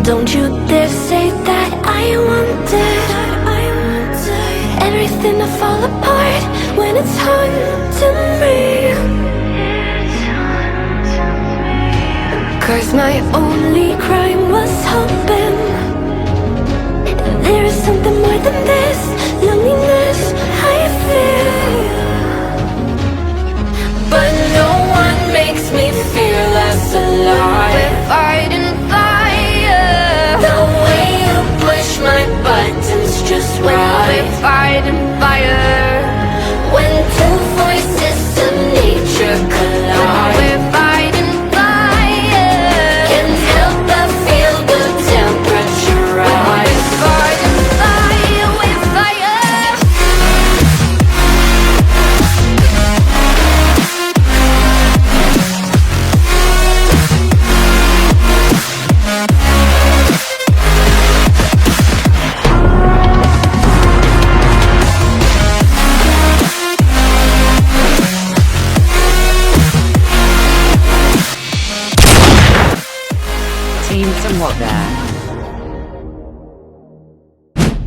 Don't you dare say that I wanted everything to fall apart when it's haunting me. 'Cause my only crime was hoping there is something more than this loneliness I feel. But no one makes me feel less alive. We're fighting fire. The way you push my buttons just right. We're fighting fire. When two voices of nature collide. We're fighting fire. Can't help but feel the temperature rise. We're fighting fire. We're fire. Team somewhat there.